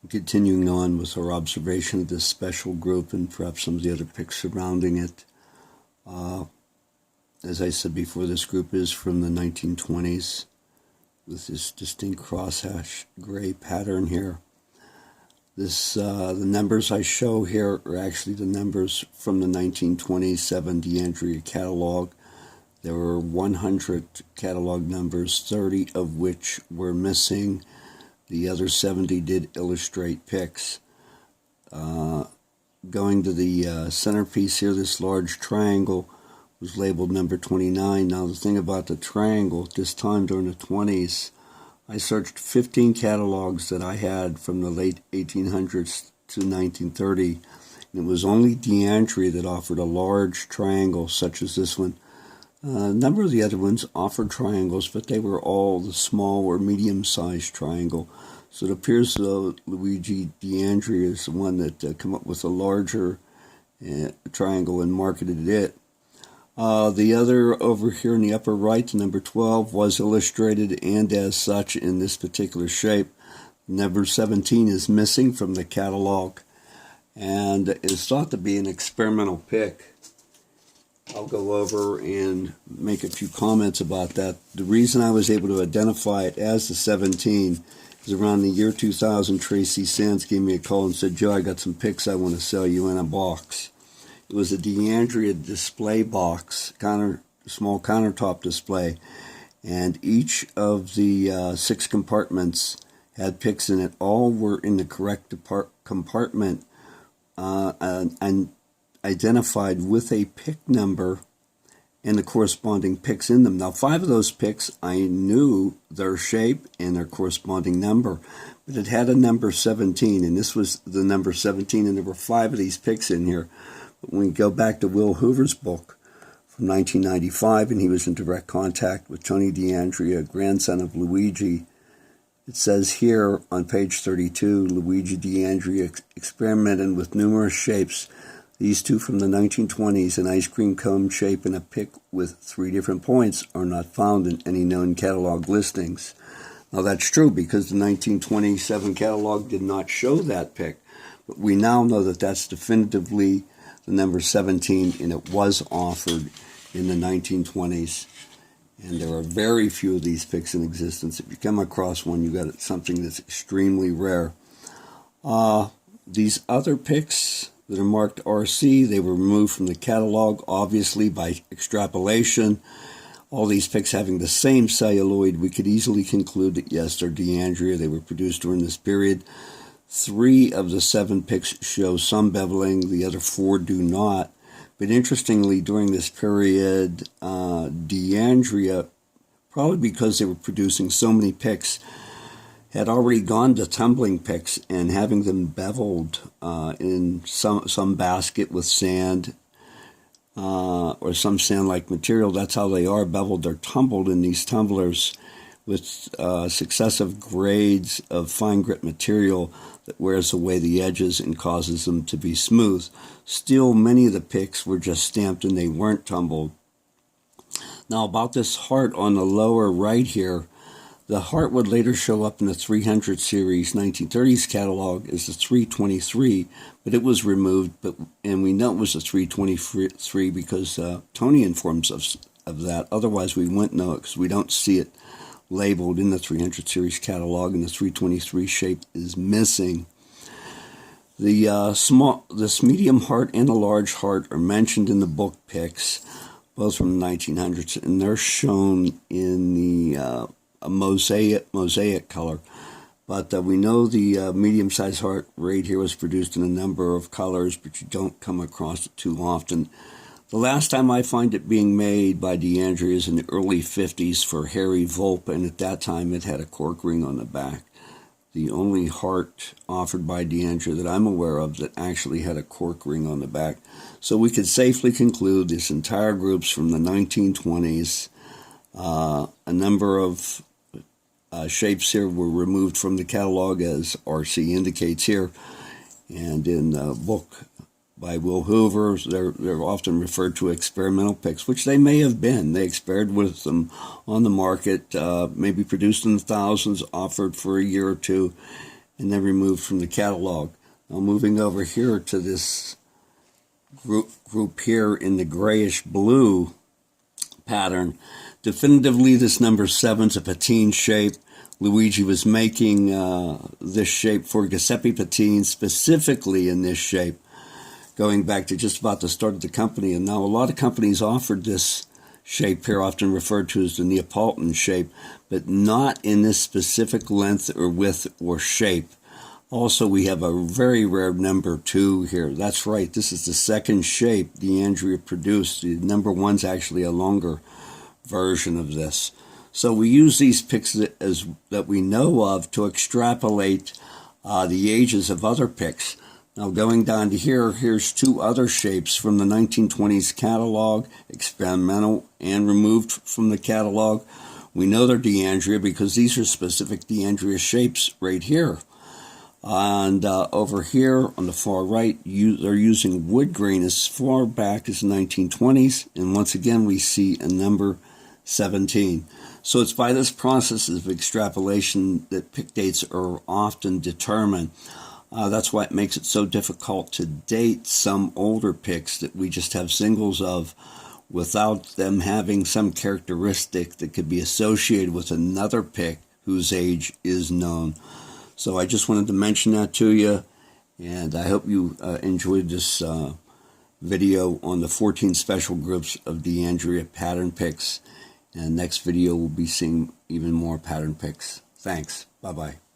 continuing on with our observation of this special group and perhaps some of the other picks surrounding it. As I said before, this group is from the 1920s with this distinct crosshatch gray pattern here. The numbers I show here are actually the numbers from the 1927 DeAndrea catalog. There were 100 catalog numbers, 30 of which were missing. The other 70 did illustrate picks. Going to the centerpiece here, this large triangle was labeled number 29. Now the thing about the triangle, at this time during the 20s, I searched 15 catalogs that I had from the late 1800s to 1930, and it was only DeAndrea that offered a large triangle such as this one. A number of the other ones offered triangles, but they were all the small or medium-sized triangle. So it appears though Luigi DeAndrea is the one that came up with a larger triangle and marketed it. The other over here in the upper right, the number 12, was illustrated and as such in this particular shape. Number 17 is missing from the catalog and is thought to be an experimental pick. I'll go over and make a few comments about that. The reason I was able to identify it as the 17 is around the year 2000, Tracy Sands gave me a call and said, "Joe, I got some picks I want to sell you in a box." It was a DeAndrea display box, small countertop display, and each of the 6 compartments had picks in it. All were in the correct compartment and identified with a pick number and the corresponding picks in them. Now, 5 of those picks, I knew their shape and their corresponding number, but it had a number 17, and this was the number 17, and there were 5 of these picks in here. But when we go back to Will Hoover's book from 1995, and he was in direct contact with Tony DeAndrea, grandson of Luigi, it says here on page 32, Luigi DeAndrea experimented with numerous shapes. These 2 from the 1920s, an ice cream cone shape and a pick with 3 different points, are not found in any known catalog listings. Now that's true because the 1927 catalog did not show that pick, but we now know that that's definitively the number 17, and it was offered in the 1920s. And there are very few of these picks in existence. If you come across one, you got something that's extremely rare. These other picks that are marked RC, they were removed from the catalog, obviously by extrapolation. All these picks having the same celluloid, we could easily conclude that yes, they're DeAndrea. They were produced during this period. 3 of the 7 picks show some beveling, the other 4 do not. But interestingly, during this period, DeAndrea, probably because they were producing so many picks, had already gone to tumbling picks and having them beveled in some basket with sand or some sand-like material. That's how they are beveled. They're tumbled in these tumblers with successive grades of fine grit material that wears away the edges and causes them to be smooth. Still, many of the picks were just stamped and they weren't tumbled. Now, about this heart on the lower right here, the heart would later show up in the 300 series 1930s catalog as the 323, but it was removed, and we know it was a 323 because Tony informs us of that. Otherwise, we wouldn't know it because we don't see it labeled in the 300 series catalog, and the 323 shape is missing. This medium heart and the large heart are mentioned in the book picks, both from the 1900s, and they're shown in the a mosaic color. But we know the medium-sized heart right here was produced in a number of colors, but you don't come across it too often. The last time I find it being made by DeAndrea is in the early 50s for Harry Volpe, and at that time it had a cork ring on the back. The only heart offered by DeAndrea that I'm aware of that actually had a cork ring on the back. So we could safely conclude this entire group's from the 1920s. A number of shapes here were removed from the catalog, as RC indicates here. And in the book by Will Hoover, they're often referred to experimental picks, which they may have been. They experimented with them on the market, maybe produced in the thousands, offered for a year or two, and then removed from the catalog. Now moving over here to this group here in the grayish blue pattern, definitively this number 7's a patine shape. Luigi was making this shape for Giuseppe Patine, specifically in this shape, going back to just about the start of the company. And now a lot of companies offered this shape here, often referred to as the Neapolitan shape, but not in this specific length or width or shape. Also, we have a very rare number 2 here. That's right, this is the second shape DeAndrea produced. The number 1's actually a longer version of this. So we use these picks that we know of to extrapolate the ages of other picks. Now going down to here, here's 2 other shapes from the 1920s catalog, experimental and removed from the catalog. We know they're DeAndrea because these are specific DeAndrea shapes right here. And over here on the far right, they're using wood grain as far back as the 1920s. And once again, we see a number 17. So it's by this process of extrapolation that pick dates are often determined. That's why it makes it so difficult to date some older picks that we just have singles of without them having some characteristic that could be associated with another pick whose age is known. So I just wanted to mention that to you, and I hope you enjoyed this video on the 14 special groups of DeAndrea pattern picks. And next video we'll be seeing even more pattern picks. Thanks. Bye-bye.